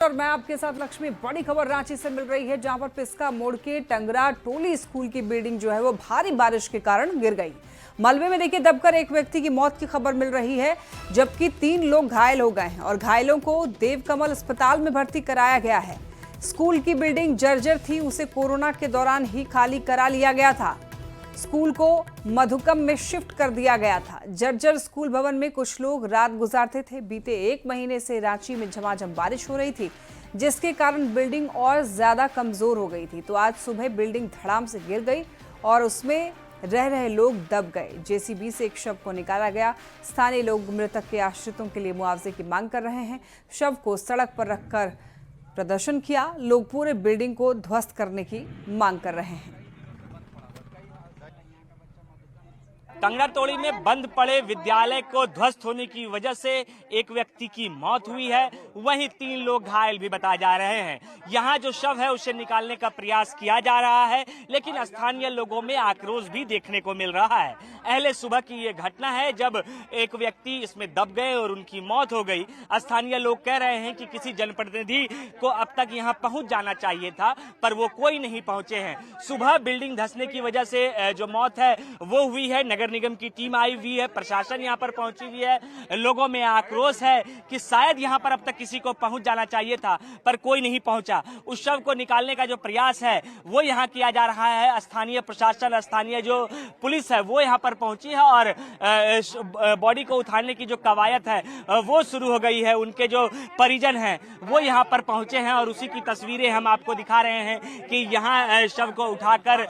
और मैं आपके साथ लक्ष्मी। बड़ी खबर रांची से मिल रही है, जहां पर पिस्का मोड़ के टंगरा टोली स्कूल की बिल्डिंग जो है वो भारी बारिश के कारण गिर गई। मलबे में देखिए दबकर एक व्यक्ति की मौत की खबर मिल रही है, जबकि 3 लोग घायल हो गए हैं और घायलों को देवकमल अस्पताल में भर्ती कराया गया है। स्कूल की बिल्डिंग जर्जर थी, उसे कोरोना के दौरान ही खाली करा लिया गया था। स्कूल को मधुकम में शिफ्ट कर दिया गया था। जर्जर स्कूल भवन में कुछ लोग रात गुजारते थे। बीते 1 महीने से रांची में झमाझम बारिश हो रही थी, जिसके कारण बिल्डिंग और ज्यादा कमजोर हो गई थी। तो आज सुबह बिल्डिंग धड़ाम से गिर गई और उसमें रह रहे लोग दब गए। जेसीबी से एक शव को निकाला गया। स्थानीय लोग मृतक के आश्रितों के लिए मुआवजे की मांग कर रहे हैं। शव को सड़क पर रखकर प्रदर्शन किया। लोग पूरे बिल्डिंग को ध्वस्त करने की मांग कर रहे हैं। टंगरा टोली में बंद पड़े विद्यालय को ध्वस्त होने की वजह से एक व्यक्ति की मौत हुई है, वहीं 3 लोग घायल भी बताए जा रहे हैं। यहाँ जो शव है उसे निकालने का प्रयास किया जा रहा है, लेकिन स्थानीय लोगों में आक्रोश भी देखने को मिल रहा है। अहले सुबह की ये घटना है जब एक व्यक्ति इसमें दब गए और उनकी मौत हो गई। स्थानीय लोग कह रहे हैं कि किसी जनप्रतिनिधि को अब तक यहाँ पहुंच जाना चाहिए था, पर वो कोई नहीं पहुंचे हैं। सुबह बिल्डिंग धंसने की वजह से जो मौत है वो हुई है। नगर निगम की टीम आई हुई है, प्रशासन यहाँ पर पहुंची हुई है। लोगों में आक्रोश है कि शायद यहाँ पर अब तक किसी को पहुंच जाना चाहिए था, पर कोई नहीं पहुंचा। उस शव को निकालने का जो प्रयास है वो यहाँ किया जा रहा है। स्थानीय प्रशासन, स्थानीय जो पुलिस है वो यहाँ पर पहुंची है और बॉडी को उठाने की जो कवायद है वो शुरू हो गई है। उनके जो परिजन हैं वो यहाँ पर पहुंचे हैं और उसी की तस्वीरें हम आपको दिखा रहे हैं कि यहाँ शव को उठाकर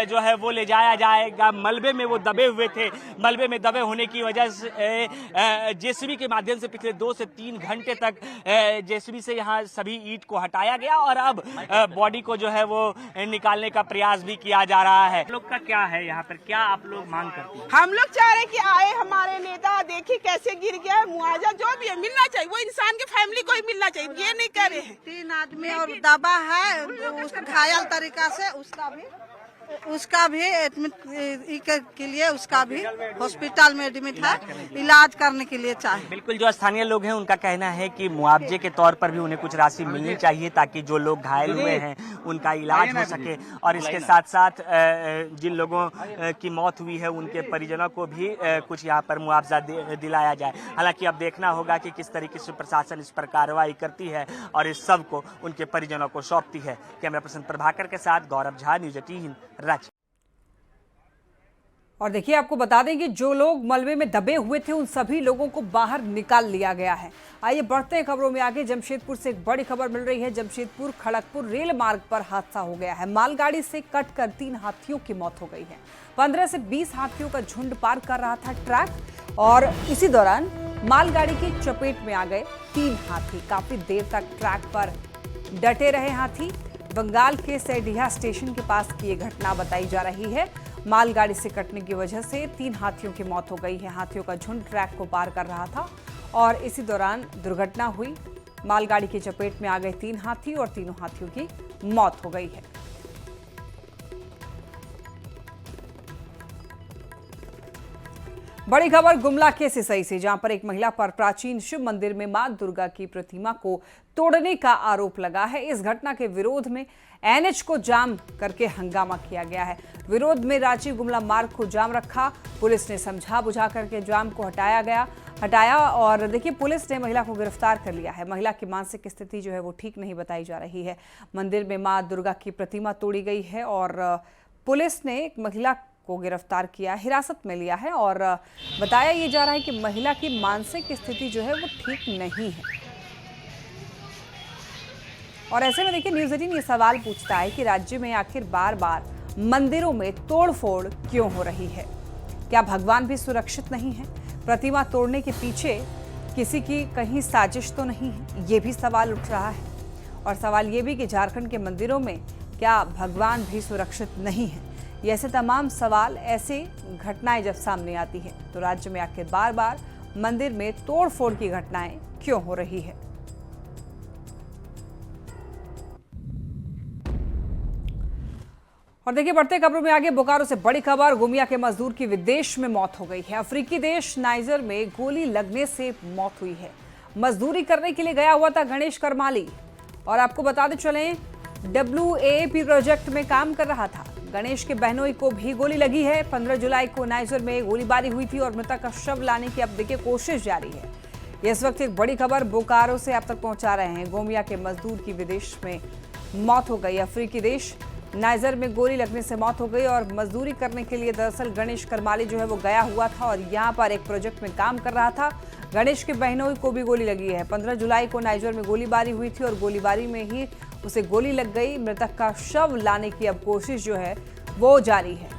जो है वो ले जाया जाएगा। मलबे में वो दबे हुए थे। मलबे में दबे होने की वजह से जेसीबी के माध्यम से पिछले 2 से 3 घंटे तक जेसीबी से यहाँ सभी ईंट को हटाया गया और अब बॉडी को जो है वो निकालने का प्रयास भी किया जा रहा है। लोग का क्या है यहाँ पर, क्या आप लोग मांग करते हैं? हम लोग चाह रहे हैं कि आए हमारे नेता, देखिए कैसे गिर गया है। मुआवजा जो भी है मिलना चाहिए, वो इंसान के फैमिली को ही मिलना चाहिए। ये नहीं कर रहे हैं। 3 आदमी और दबा है, घायल तरीका से उसका भी एडमिट के लिए उसका भी हॉस्पिटल में एडमिट है, इलाज करने के लिए चाहिए। बिल्कुल, जो स्थानीय लोग हैं उनका कहना है कि मुआवजे के तौर पर भी उन्हें कुछ राशि मिलनी चाहिए ताकि जो लोग घायल हुए हैं उनका इलाज हो सके और इसके साथ साथ जिन लोगों की मौत हुई है उनके परिजनों को भी कुछ यहाँ पर मुआवजा दिलाया जाए। हालांकि अब देखना होगा कि किस तरीके से प्रशासन इस पर कार्रवाई करती है और इस सब को उनके परिजनों को सौंपती है। कैमरा पर्सन प्रभाकर के साथ गौरव झा, न्यूज़ 18 रांची। और देखिए आपको बता दें कि जो लोग मलबे में दबे हुए थे उन सभी लोगों को बाहर निकाल लिया गया है। आइए बढ़ते हैं खबरों में आगे। जमशेदपुर से एक बड़ी खबर मिल रही है। जमशेदपुर खड़गपुर रेल मार्ग पर हादसा हो गया है। मालगाड़ी से कटकर 3 हाथियों की मौत हो गई है। 15 से 20 हाथियों का झुंड पार कर रहा था ट्रैक और इसी दौरान मालगाड़ी की चपेट में आ गए 3 हाथी। काफी देर तक ट्रैक पर डटे रहे हाथी। बंगाल के सैडिया स्टेशन के पास की ये घटना बताई जा रही है। मालगाड़ी से कटने की वजह से 3 हाथियों की मौत हो गई है। हाथियों का झुंड ट्रैक को पार कर रहा था और इसी दौरान दुर्घटना हुई। मालगाड़ी की चपेट में आ गए 3 हाथी और तीनों हाथियों की मौत हो गई है। बड़ी खबर गुमला के सिसई से, जहां पर एक महिला पर प्राचीन शिव मंदिर में मां दुर्गा की प्रतिमा को तोड़ने का आरोप लगा है। इस घटना के विरोध में एनएच को जाम करके हंगामा किया गया है। विरोध में रांची गुमला मार्ग को जाम रखा। पुलिस ने समझा बुझा करके जाम को हटाया और देखिए पुलिस ने महिला को गिरफ्तार कर लिया है। महिला की मानसिक स्थिति जो है वो ठीक नहीं बताई जा रही है। मंदिर में मां दुर्गा की प्रतिमा तोड़ी गई है और पुलिस ने एक महिला को गिरफ्तार किया, हिरासत में लिया है और बताया ये जा रहा है कि महिला की मानसिक स्थिति जो है वो ठीक नहीं है। और ऐसे में देखिए न्यूज़ 18 ये सवाल पूछता है कि राज्य में आखिर बार बार मंदिरों में तोड़फोड़ क्यों हो रही है? क्या भगवान भी सुरक्षित नहीं है? प्रतिमा तोड़ने के पीछे किसी की कहीं साजिश तो नहीं है? ये भी सवाल उठ रहा है। और सवाल ये भी कि झारखंड के मंदिरों में क्या भगवान भी सुरक्षित नहीं है? ये ऐसे तमाम सवाल, ऐसे घटनाएं जब सामने आती है तो राज्य में आखिर बार बार मंदिर में तोड़फोड़ की घटनाएं क्यों हो रही है? और देखिए बढ़ते खबरों में आगे। बोकारो से बड़ी खबर, गोमिया के मजदूर की विदेश में मौत हो गई है। अफ्रीकी देश नाइजर में गोली लगने से मौत हुई है। मजदूरी करने के लिए गया हुआ था गणेश करमाली। और आपको बताते चलें, WAP प्रोजेक्ट में काम कर रहा था। गणेश के बहनोई को भी गोली लगी है। 15 जुलाई को नाइजर में गोलीबारी हुई थी और मृतक का शव लाने की अब देखिए कोशिश जारी है। इस वक्त एक बड़ी खबर बोकारो से आप तक पहुंचा रहे हैं। गोमिया के मजदूर की विदेश में मौत हो गई। अफ्रीकी देश नाइजर में गोली लगने से मौत हो गई और मजदूरी करने के लिए दरअसल गणेश करमाली जो है वो गया हुआ था और यहाँ पर एक प्रोजेक्ट में काम कर रहा था। गणेश के बहनोई को भी गोली लगी है। 15 जुलाई को नाइजर में गोलीबारी हुई थी और गोलीबारी में ही उसे गोली लग गई। मृतक का शव लाने की अब कोशिश जो है वो जारी है।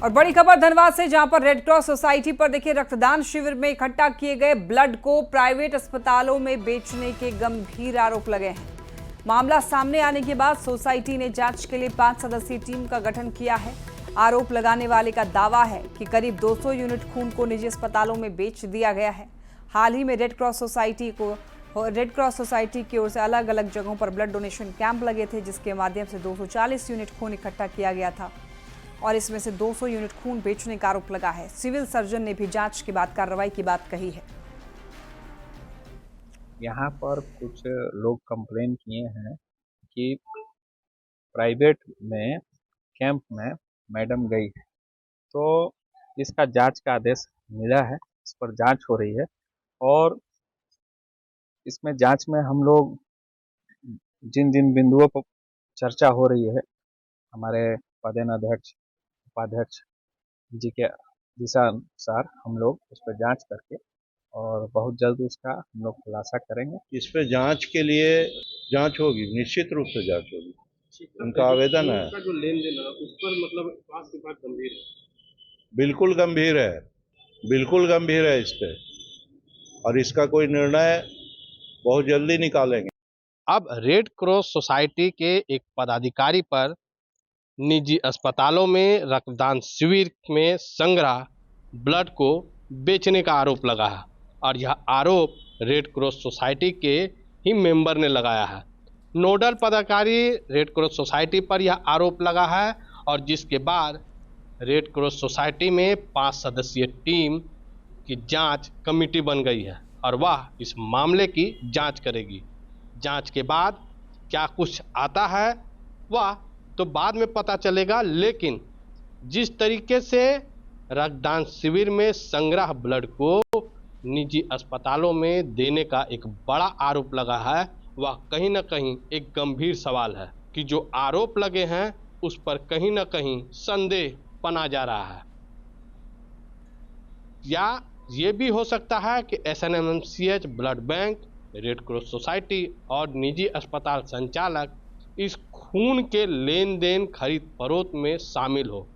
और बड़ी खबर धनबाद से, जहां पर रेड क्रॉस सोसाइटी पर देखिए रक्तदान शिविर में इकट्ठा किए गए ब्लड को प्राइवेट अस्पतालों में बेचने के गंभीर आरोप लगे हैं। मामला सामने आने के बाद सोसाइटी ने जांच के लिए 5 सदस्यीय टीम का गठन किया है। आरोप लगाने वाले का दावा है कि करीब 200 यूनिट खून को निजी अस्पतालों में बेच दिया गया है। हाल ही में रेड क्रॉस सोसाइटी की ओर से अलग अलग जगहों पर ब्लड डोनेशन कैंप लगे थे, जिसके माध्यम से 240 यूनिट खून इकट्ठा किया गया था और इसमें से 200 यूनिट खून बेचने का आरोप लगा है। सिविल सर्जन ने भी जांच के बाद कार्रवाई की बात कही है। यहाँ पर कुछ लोग कंप्लेन किए हैं कि प्राइवेट में कैंप में मैडम गई है, तो इसका जांच का आदेश मिला है। इस पर जांच हो रही है और इसमें जांच में हम लोग जिन जिन बिंदुओं पर चर्चा हो रही है, हमारे पदेनाध्यक्ष उपाध्यक्ष जी के दिशा अनुसार हम लोग उस पर जांच करके और बहुत जल्द उसका हम लोग खुलासा करेंगे। इस पे जांच के लिए जांच होगी, निश्चित रूप से जांच होगी। उनका आवेदन है। जो लेन देन है उस पर मतलब पास के पास गंभीर है। बिल्कुल गंभीर है, बिल्कुल गंभीर है इस पे, और इसका कोई निर्णय बहुत जल्दी निकालेंगे। अब रेड क्रॉस सोसाइटी के एक पदाधिकारी पर निजी अस्पतालों में रक्तदान शिविर में संग्रह ब्लड को बेचने का आरोप लगा है और यह आरोप रेड क्रॉस सोसाइटी के ही मेंबर ने लगाया है। नोडल पदाधिकारी रेड क्रॉस सोसाइटी पर यह आरोप लगा है और जिसके बाद रेड क्रॉस सोसाइटी में 5 सदस्यीय टीम की जांच कमेटी बन गई है और वह इस मामले की जांच करेगी। जांच के बाद क्या कुछ आता है वह तो बाद में पता चलेगा, लेकिन जिस तरीके से रक्तदान शिविर में संग्रह ब्लड को निजी अस्पतालों में देने का एक बड़ा आरोप लगा है, वह कहीं ना कहीं एक गंभीर सवाल है कि जो आरोप लगे हैं उस पर कहीं ना कहीं संदेह बना जा रहा है। या ये भी हो सकता है कि SNMMCH blood bank, red cross society और निजी अस्पताल संचालक इस खून के लेन देन खरीद फरोख्त में शामिल हो।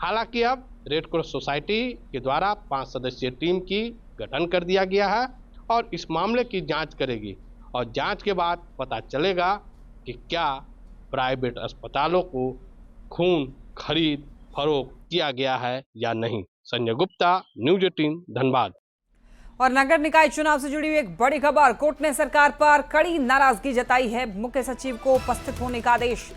हालांकि अब रेड क्रॉस सोसाइटी के द्वारा 5 सदस्यीय टीम की गठन कर दिया गया है और इस मामले की जांच करेगी और जांच के बाद पता चलेगा कि क्या प्राइवेट अस्पतालों को खून खरीद फरोख्त किया गया है या नहीं। संजय गुप्ता, न्यूज 18 धनबाद। और नगर निकाय चुनाव से जुड़ी हुई एक बड़ी खबर, कोर्ट ने सरकार पर कड़ी नाराजगी जताई है। मुख्य सचिव को उपस्थित होने का आदेश।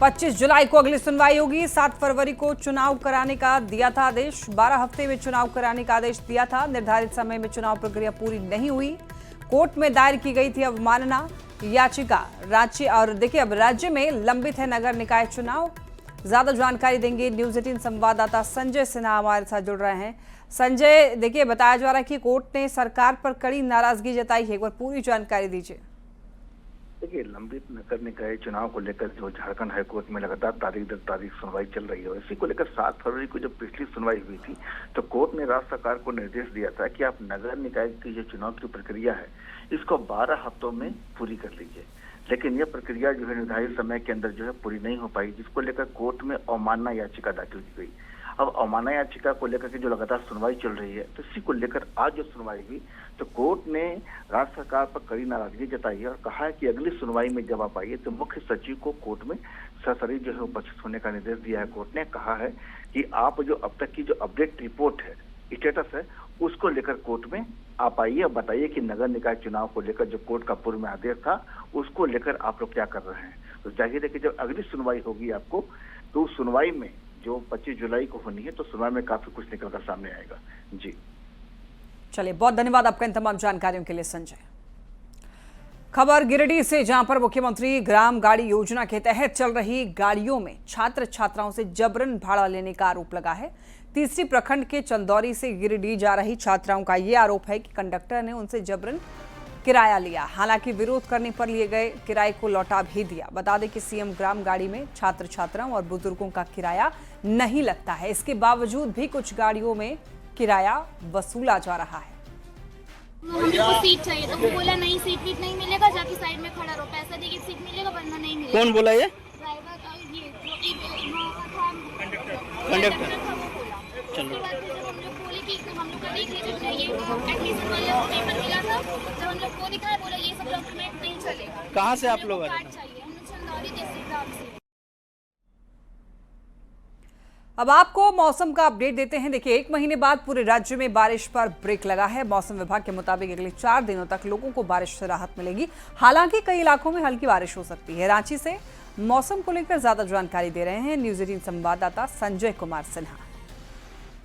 25 जुलाई को अगली सुनवाई होगी। 7 फरवरी को चुनाव कराने का दिया था आदेश। 12 हफ्ते में चुनाव कराने का आदेश दिया था। निर्धारित समय में चुनाव प्रक्रिया पूरी नहीं हुई। कोर्ट में दायर की गई थी अवमानना याचिका। राज्य और देखिए अब राज्य में लंबित है नगर निकाय चुनाव। ज्यादा जानकारी देंगे न्यूज 18 संवाददाता संजय सिन्हा हमारे साथ जुड़ रहे हैं। संजय, देखिए बताया जा रहा है कि कोर्ट ने सरकार पर कड़ी नाराजगी जताई है, एक बार पूरी जानकारी दीजिए। देखिए, लंबित नगर निकाय चुनाव को लेकर जो झारखंड हाईकोर्ट में लगातार तारीख दर तारीख सुनवाई चल रही है, इसी को लेकर 7 फरवरी को जब पिछली सुनवाई हुई थी तो कोर्ट ने राज्य सरकार को निर्देश दिया था कि आप नगर निकाय की जो चुनाव की प्रक्रिया है इसको 12 हफ्तों में पूरी कर लीजिए। लेकिन यह प्रक्रिया जो है निर्धारित समय के अंदर जो है पूरी नहीं हो पाई, जिसको लेकर कोर्ट में अवमानना याचिका दाखिल की गई। अब अवमानना याचिका को लेकर के जो लगातार सुनवाई चल रही है, तो इसी को लेकर आज जो सुनवाई हुई तो कोर्ट ने राज्य सरकार पर कड़ी नाराजगी जताई है और कहा है कि अगली सुनवाई में जब आप आइए तो मुख्य सचिव को कोर्ट में सशरीर जो है उपस्थित होने का निर्देश दिया है। कोर्ट ने कहा है कि आप जो अब तक की जो अपडेट रिपोर्ट है, स्टेटस है, उसको लेकर कोर्ट में आप आइए और बताइए कि नगर निकाय चुनाव को लेकर जो कोर्ट का पूर्व में आदेश था उसको लेकर आप लोग क्या कर रहे हैं। तो जाहिर है कि जब अगली सुनवाई होगी आपको, तो उस सुनवाई में जो 25 जुलाई को होनी है तो सुनवाई में काफी कुछ निकलकर सामने आएगा। जी चलिए, बहुत धन्यवाद आपका इन तमाम जानकारियों के लिए संजय। खबर गिरिडीह से, जहां पर मुख्यमंत्री ग्राम गाड़ी योजना के तहत चल रही गाड़ियों में छात्र छात्राओं से जबरन भाड़ा लेने का आरोप लगा है। तीसरी प्रखंड के चंदौरी से गिरिडीह जा रही छात्राओं का यह आरोप है कि कंडक्टर ने उनसे जबरन किराया लिया। हालांकि विरोध करने पर लिए गए किराए को लौटा भी दिया। बता दें कि सीएम ग्राम गाड़ी में छात्र छात्राओं और बुजुर्गों का किराया नहीं लगता है। इसके बावजूद भी कुछ गाड़ियों में किराया वसूला जा रहा है। हमें को सीट चाहिए तो वो बोला नहीं, सीट वीट नहीं मिलेगा, जाके साइड में खड़ा रहो, पैसा देके सीट मिलेगा वरना नहीं मिलेगा। कौन बोला ये? ड्राइवर ये कंडक्टर। चलो, उसके बाद फिर जब हम लोग बोले कि हम लोग का देख लीजिए चाहिए एडमिशन वाले को पेपर मिला था, जब हम लोग को दिखाया बोला ये सब डॉक्यूमेंट नहीं चलेगा। कहाँ से आप लोग आ रहे कार्ड चाहिए, हम लोग चंदौली तहसील ग्राम से। अब आपको मौसम का अपडेट देते हैं। देखिए, 1 महीने बाद पूरे राज्य में बारिश पर ब्रेक लगा है। मौसम विभाग के मुताबिक अगले 4 दिनों तक लोगों को बारिश से राहत मिलेगी। हालांकि कई इलाकों में हल्की बारिश हो सकती है। रांची से मौसम को लेकर ज्यादा जानकारी दे रहे हैं न्यूज 18 संवाददाता संजय कुमार सिन्हा।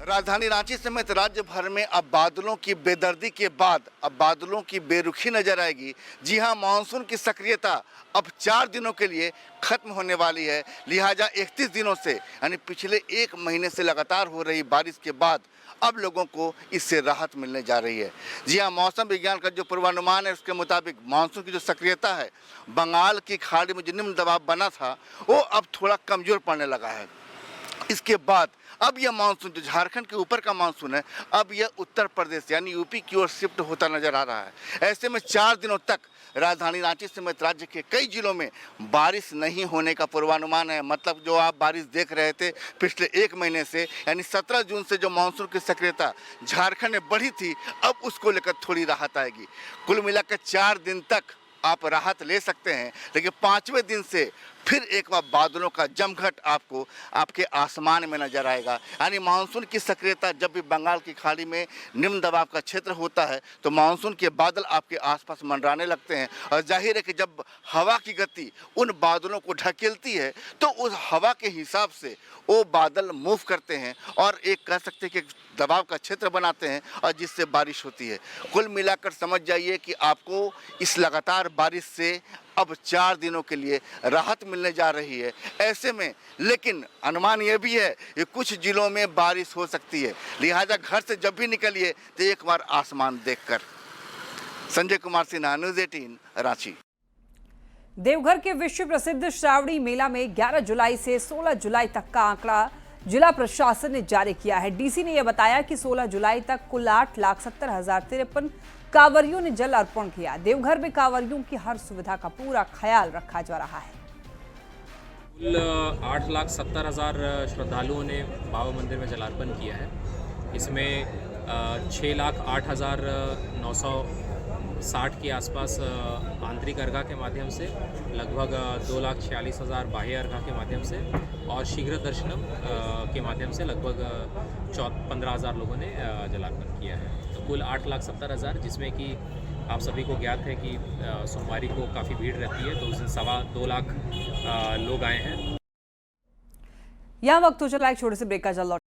राजधानी रांची समेत राज्य भर में अब बादलों की बेदर्दी के बाद अब बादलों की बेरुखी नजर आएगी। जी हां, मानसून की सक्रियता अब 4 दिनों के लिए खत्म होने वाली है। लिहाजा 31 दिनों से यानी पिछले 1 महीने से लगातार हो रही बारिश के बाद अब लोगों को इससे राहत मिलने जा रही है। जी हां, मौसम विज्ञान का जो पूर्वानुमान है उसके मुताबिक मानसून की जो सक्रियता है, बंगाल की खाड़ी में जो निम्न दबाव बना था वो अब थोड़ा कमजोर पड़ने लगा है। इसके बाद अब यह मानसून जो झारखंड के ऊपर का मानसून है, अब यह उत्तर प्रदेश यानी यूपी की ओर शिफ्ट होता नजर आ रहा है। ऐसे में 4 दिनों तक राजधानी रांची समेत राज्य के कई जिलों में बारिश नहीं होने का पूर्वानुमान है। मतलब जो आप बारिश देख रहे थे पिछले 1 महीने से, यानी 17 जून से जो मानसून की सक्रियता झारखंड में बढ़ी थी, अब उसको लेकर थोड़ी राहत आएगी। कुल मिलाकर 4 दिन तक आप राहत ले सकते हैं, लेकिन 5वें दिन से फिर एक बार बादलों का जमघट आपको आपके आसमान में नजर आएगा। यानी मानसून की सक्रियता जब भी बंगाल की खाड़ी में निम्न दबाव का क्षेत्र होता है तो मानसून के बादल आपके आसपास मंडराने लगते हैं, और जाहिर है कि जब हवा की गति उन बादलों को ढकेलती है तो उस हवा के हिसाब से वो बादल मूव करते हैं और एक कह सकते हैं कि दबाव का क्षेत्र बनाते हैं, और जिससे बारिश होती है। कुल मिलाकर समझ जाइए कि आपको इस लगातार बारिश से अब 4 दिनों के लिए राहत मिलने जा रही है। ऐसे में लेकिन अनुमान यह भी है कि कुछ जिलों में बारिश हो सकती है। लिहाजा घर से जब भी निकलिए तो एक बार आसमान देखकर। संजय कुमार सिन्हा, न्यूज़ 18 रांची। देवघर के विश्व प्रसिद्ध श्रावणी मेला में 11 जुलाई से 16 जुलाई तक का आंकड़ा जिला प्रशासन ने जारी किया है। डीसी ने यह बताया कि 16 जुलाई तक कुल 8,70,053 कांवरियों ने जल अर्पण किया। देवघर में कांवरियों की हर सुविधा का पूरा ख्याल रखा जा रहा है। कुल 8,70,000 श्रद्धालुओं ने बाबा मंदिर में जलार्पण किया है। इसमें 6,08,960 के आसपास आंतरिक अर्घा के माध्यम से, लगभग 2,46,000 बाह्य अर्घा के माध्यम से और शीघ्र दर्शनम के माध्यम से लगभग 15,000 लोगों ने जलार्पण किया है। तो कुल 8,70,000, जिसमें कि आप सभी को ज्ञात है कि सोमवारी को काफ़ी भीड़ रहती है, तो उस दिन 2.25 लाख लोग आए हैं। यहाँ वक्त हो चला एक छोटे से ब्रेक का, जल्द